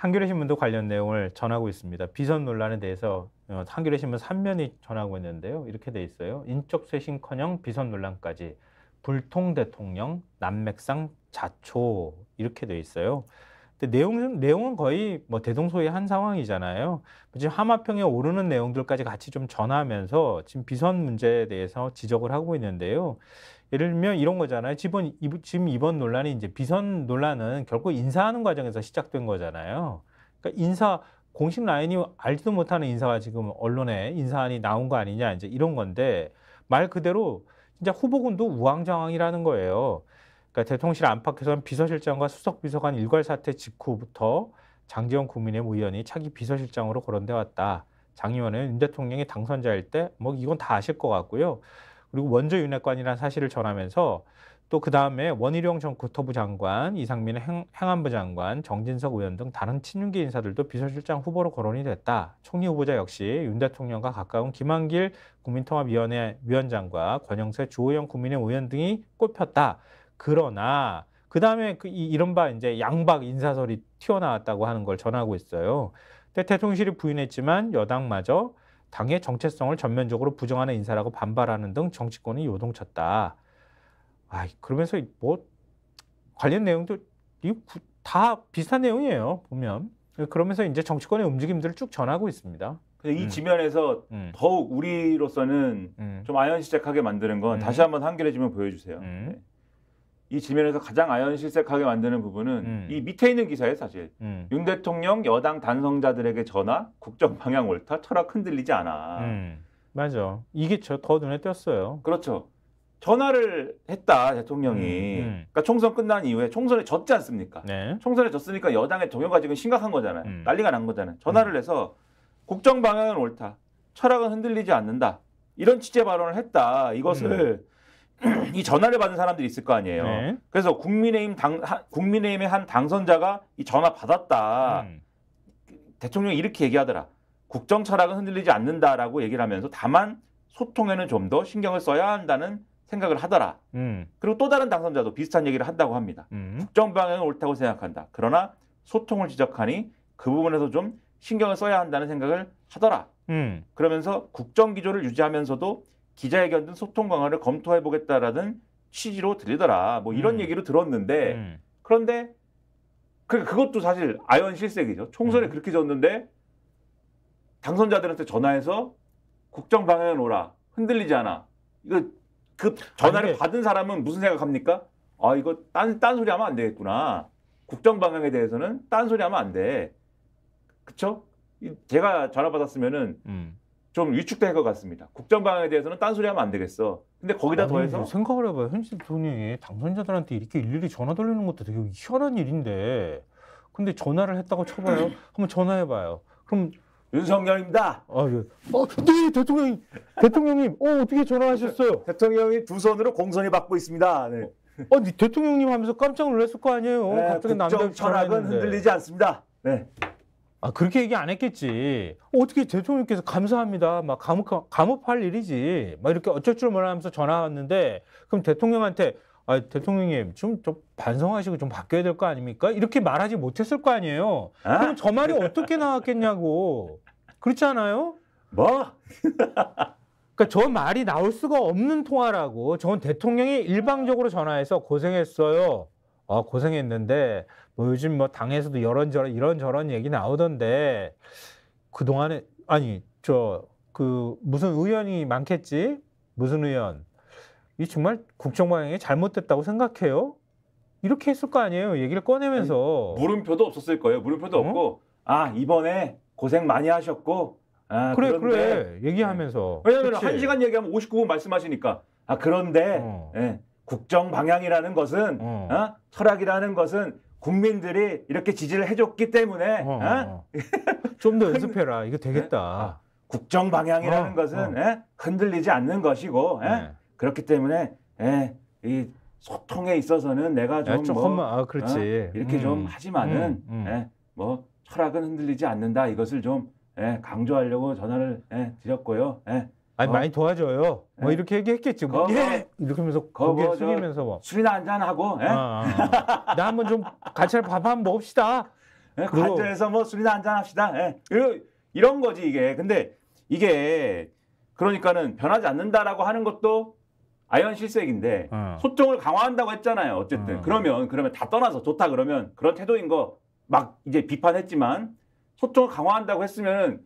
한겨레신문도 관련 내용을 전하고 있습니다. 비선 논란에 대해서 한겨레신문 3면이 전하고 있는데요. 이렇게 돼 있어요. 인적 쇄신커녕 비선 논란까지 불통 대통령 난맥상 자초 이렇게 돼 있어요. 근데 내용은 거의 뭐 대동소이한 상황이잖아요. 지금 하마평에 오르는 내용들까지 같이 좀 전하면서 지금 비선 문제에 대해서 지적을 하고 있는데요. 예를 들면 이런 거잖아요. 지금 이번 논란이 이제 비선 논란은 결국 인사하는 과정에서 시작된 거잖아요. 그러니까 공식 라인이 알지도 못하는 인사가 지금 언론에 인사안이 나온 거 아니냐 이제 이런 건데 말 그대로 진짜 후보군도 우왕좌왕이라는 거예요. 그러니까 대통령실 안팎에서는 비서실장과 수석비서관 일괄 사퇴 직후부터 장제원 국민의힘 의원이 차기 비서실장으로 거론돼 왔다. 장 의원은 윤 대통령이 당선자일 때 뭐 이건 다 아실 것 같고요. 그리고 원조 윤핵관이라는 사실을 전하면서 또 그다음에 원희룡 전 국토부 장관, 이상민 행안부 장관, 정진석 의원 등 다른 친윤계 인사들도 비서실장 후보로 거론이 됐다. 총리 후보자 역시 윤 대통령과 가까운 김한길 국민통합위원회 위원장과 권영세, 주호영 국민의힘 의원 등이 꼽혔다. 그러나 그다음에 이른바 이제 양박 인사설이 튀어나왔다고 하는 걸 전하고 있어요. 근데 대통령실이 부인했지만 여당마저 당의 정체성을 전면적으로 부정하는 인사라고 반발하는 등 정치권이 요동쳤다. 그러면서 뭐 관련 내용도 다 비슷한 내용이에요. 보면. 그러면서 이제 정치권의 움직임들을 쭉 전하고 있습니다. 이 지면에서 더욱 우리로서는 좀 아연실색하게 만드는 건 다시 한번 한겨레 지면 보여주세요. 네. 이 지면에서 가장 아연실색하게 만드는 부분은 이 밑에 있는 기사예요, 사실. 윤 대통령 여당 단성자들에게 전화, 국정 방향 옳다, 철학 흔들리지 않아. 맞아. 이게 더 눈에 띄었어요. 그렇죠. 전화를 했다, 대통령이. 그러니까 총선 끝난 이후에 총선에 졌지 않습니까? 네. 총선에 졌으니까 여당의 동요가 지금 심각한 거잖아요. 난리가 난 거잖아요. 전화를 해서 국정 방향은 옳다, 철학은 흔들리지 않는다. 이런 취재 발언을 했다. 이것을 이 전화를 받은 사람들이 있을 거 아니에요. 네. 그래서 국민의힘의 한 당선자가 이 전화 받았다. 대통령이 이렇게 얘기하더라. 국정 철학은 흔들리지 않는다라고 얘기를 하면서 다만 소통에는 좀 더 신경을 써야 한다는 생각을 하더라. 그리고 또 다른 당선자도 비슷한 얘기를 한다고 합니다. 국정 방향은 옳다고 생각한다. 그러나 소통을 지적하니 그 부분에서 좀 신경을 써야 한다는 생각을 하더라. 그러면서 국정 기조를 유지하면서도 기자회견 등 소통 강화를 검토해보겠다라는 취지로 들리더라. 뭐 이런 얘기를 들었는데 그런데 그것도 사실 아연실색이죠. 총선에 그렇게 졌는데 당선자들한테 전화해서 국정 방향은 옳아. 흔들리지 않아. 이거 그 전화를 받은 사람은 무슨 생각합니까? 이거 딴 소리 하면 안 되겠구나. 국정 방향에 대해서는 딴 소리 하면 안 돼. 그쵸? 제가 전화 받았으면은 좀 위축될 것 같습니다. 국정 방향에 대해서는 딴소리 하면 안 되겠어. 근데 거기다 더해서 생각을 해봐요. 현실 대통령이 당선자들한테 이렇게 일일이 전화 돌리는 것도 되게 희한한 일인데 근데 전화를 했다고 쳐봐요. 한번 전화해봐요. 그럼 윤석열입니다. 네, 대통령님, 어떻게 전화하셨어요? 대통령이 두 손으로 공선이 받고 있습니다. 네. 네, 대통령님 하면서 깜짝 놀랐을 거 아니에요. 네, 갑자기 국정 철학은 흔들리지 않습니다. 네. 그렇게 얘기 안 했겠지. 어떻게 대통령께서 감사합니다. 막 감업할 일이지. 막 이렇게 어쩔 줄 몰라하면서 전화 왔는데 그럼 대통령한테 대통령님 좀 반성하시고 좀 바뀌어야 될 거 아닙니까? 이렇게 말하지 못했을 거 아니에요. 그럼 저 말이 어떻게 나왔겠냐고. 그렇지 않아요? 뭐? 그러니까 저 말이 나올 수가 없는 통화라고. 저건 대통령이 일방적으로 전화해서 고생했어요. 고생했는데 뭐 요즘 뭐 당에서도 이런저런 얘기 나오던데 그동안에 무슨 의원이 많겠지? 무슨 의원? 이 정말 국정 방향이 잘못됐다고 생각해요? 이렇게 했을 거 아니에요. 얘기를 꺼내면서. 물음표도 없었을 거예요. 물음표도 없고 이번에 고생 많이 하셨고 그래 얘기하면서. 왜냐하면 1시간 얘기하면 59분 말씀하시니까 그런데 국정 방향이라는 것은 철학이라는 것은 국민들이 이렇게 지지를 해줬기 때문에 좀 더 연습해라. 이거 되겠다. 국정 방향이라는 것은 흔들리지 않는 것이고 그렇기 때문에 이 소통에 있어서는 내가 그렇지. 이렇게 좀 하지만은 뭐 철학은 흔들리지 않는다. 이것을 좀 강조하려고 전화를 드렸고요. 많이 도와줘요. 뭐 이렇게 얘기했겠지. 이렇게 하면서 고개 숙이면서 술이나 한잔 하고 나 한번 좀 같이 밥 한번 먹읍시다. 관저에서 뭐 술이나 한잔 합시다. 예. 이런 거지 이게. 근데 이게 그러니까는 변하지 않는다라고 하는 것도 아연 실색인데 소통을 강화한다고 했잖아요. 어쨌든 그러면 다 떠나서 좋다 그러면 그런 태도인 거 막 이제 비판했지만 소통을 강화한다고 했으면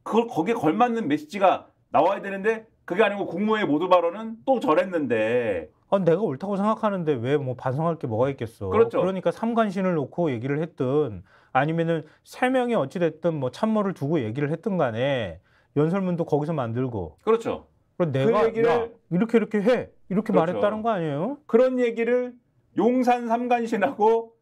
그걸 거기에 걸맞는 메시지가 나와야 되는데 그게 아니고 국무회의 모두 발언은 또 저랬는데. 내가 옳다고 생각하는데 왜 뭐 반성할 게 뭐가 있겠어. 그렇죠. 그러니까 삼관신을 놓고 얘기를 했든 아니면은 3명이 어찌 됐든 뭐 참모를 두고 얘기를 했든 간에 연설문도 거기서 만들고. 그렇죠. 그럼 내가 그 얘기를 야, 이렇게 해. 이렇게 그렇죠. 말했다는 거 아니에요? 그런 얘기를 용산 삼관신하고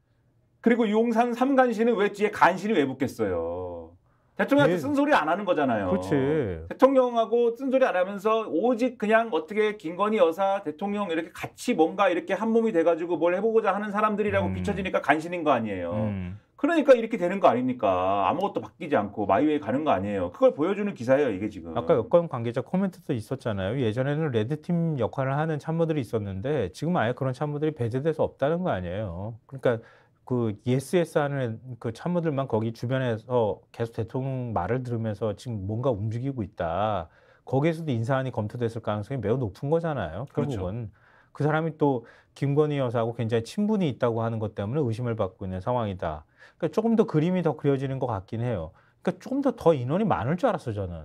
그리고 용산 삼관신은 왜 뒤에 간신이 왜 붙겠어요. 대통령한테 쓴소리 안 하는 거잖아요. 그렇지. 대통령하고 쓴소리 안 하면서 오직 그냥 어떻게 김건희 여사 대통령 이렇게 같이 뭔가 이렇게 한 몸이 돼가지고 뭘 해보고자 하는 사람들이라고 비춰지니까 간신인 거 아니에요. 그러니까 이렇게 되는 거 아닙니까? 아무것도 바뀌지 않고 마이웨이 가는 거 아니에요. 그걸 보여주는 기사예요, 이게 지금. 아까 여권 관계자 코멘트도 있었잖아요. 예전에는 레드팀 역할을 하는 참모들이 있었는데 지금 아예 그런 참모들이 배제돼서 없다는 거 아니에요. 그러니까 그 ESS 하는 그 참모들만 거기 주변에서 계속 대통령 말을 들으면서 지금 뭔가 움직이고 있다. 거기에서도 인사안이 검토됐을 가능성이 매우 높은 거잖아요. 결국은. 그렇죠. 그 사람이 또 김건희 여사하고 굉장히 친분이 있다고 하는 것 때문에 의심을 받고 있는 상황이다. 그러니까 조금 더 그림이 더 그려지는 것 같긴 해요. 그러니까 조금 더 인원이 많을 줄 알았어 저는.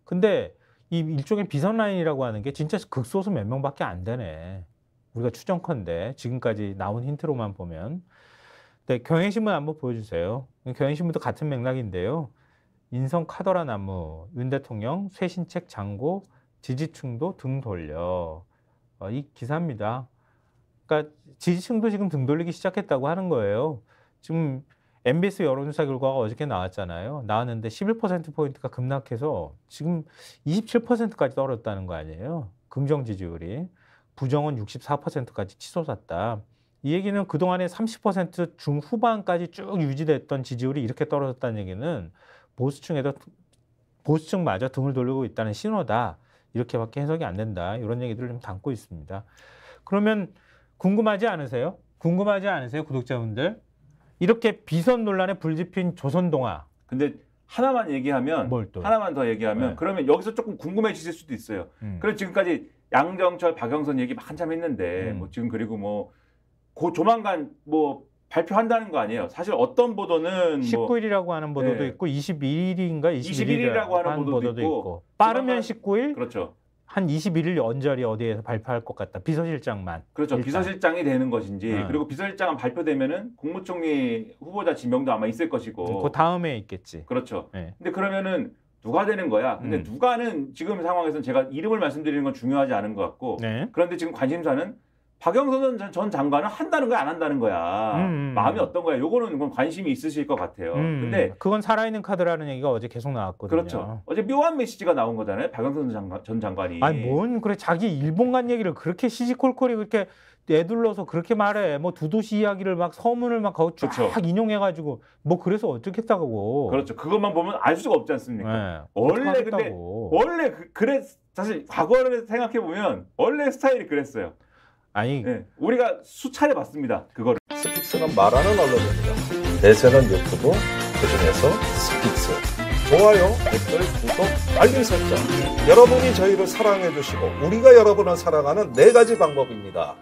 근데 이 일종의 비선 라인이라고 하는 게 진짜 극소수 몇 명밖에 안 되네. 우리가 추정컨대 지금까지 나온 힌트로만 보면. 네, 경향신문 한번 보여주세요. 경향신문도 같은 맥락인데요. 인성 카더라 나무, 윤 대통령 쇄신책 장고, 지지층도 등 돌려. 이 기사입니다. 그러니까 지지층도 지금 등 돌리기 시작했다고 하는 거예요. 지금 MBS 여론조사 결과가 어저께 나왔잖아요. 나왔는데 11%포인트가 급락해서 지금 27%까지 떨어졌다는 거 아니에요. 긍정 지지율이. 부정은 64%까지 치솟았다. 이 얘기는 그동안에 30% 중후반까지 쭉 유지됐던 지지율이 이렇게 떨어졌다는 얘기는 보수층마저 등을 돌리고 있다는 신호다. 이렇게밖에 해석이 안 된다. 이런 얘기들을 좀 담고 있습니다. 그러면 궁금하지 않으세요? 구독자분들? 이렇게 비선 논란에 불지핀 조선동아. 근데 하나만 얘기하면, 하나만 더 얘기하면, 네. 그러면 여기서 조금 궁금해지실 수도 있어요. 그래서 지금까지 양정철, 박영선 얘기 막 한참 했는데, 뭐 지금 그리고 뭐, 조만간 뭐 발표한다는 거 아니에요. 사실 어떤 보도는 19일이라고 하는 보도도 있고 21일인가 21일이라고 하는 보도도 있고 빠르면 19일. 그렇죠. 한 21일 언저리 어디에서 발표할 것 같다. 비서실장만. 그렇죠. 일단. 비서실장이 되는 것인지 그리고 비서실장은 발표되면은 국무총리 후보자 지명도 아마 있을 것이고. 그 다음에 있겠지. 그렇죠. 네. 근데 그러면은 누가 되는 거야? 근데 누가는 지금 상황에서는 제가 이름을 말씀드리는 건 중요하지 않은 것 같고. 네. 그런데 지금 관심사는 박영선 전 장관은 한다는 거야, 안 한다는 거야. 마음이 어떤 거야? 요거는 관심이 있으실 것 같아요. 근데 그건 살아있는 카드라는 얘기가 어제 계속 나왔거든요. 그렇죠. 어제 묘한 메시지가 나온 거잖아요. 박영선 전 장관이. 아니 뭔 그래 자기 일본 간 얘기를 그렇게 시시콜콜이 그렇게 내둘러서 그렇게 말해. 뭐 두도시 이야기를 막 서문을 막 거기 쫙 그렇죠. 인용해가지고 뭐 그래서 어쩌겠다고. 그렇죠. 그것만 보면 알 수가 없지 않습니까? 네. 원래 근데 원래 그래 사실 과거를 생각해 보면 원래 스타일이 그랬어요. 아니 우리가 수차례 봤습니다. 그거를. 스픽스는 말하는 언론입니다. 대세는 유튜브, 그중에서 스픽스. 좋아요, 댓글, 구독, 알림 설정. 여러분이 저희를 사랑해 주시고 우리가 여러분을 사랑하는 4가지 방법입니다.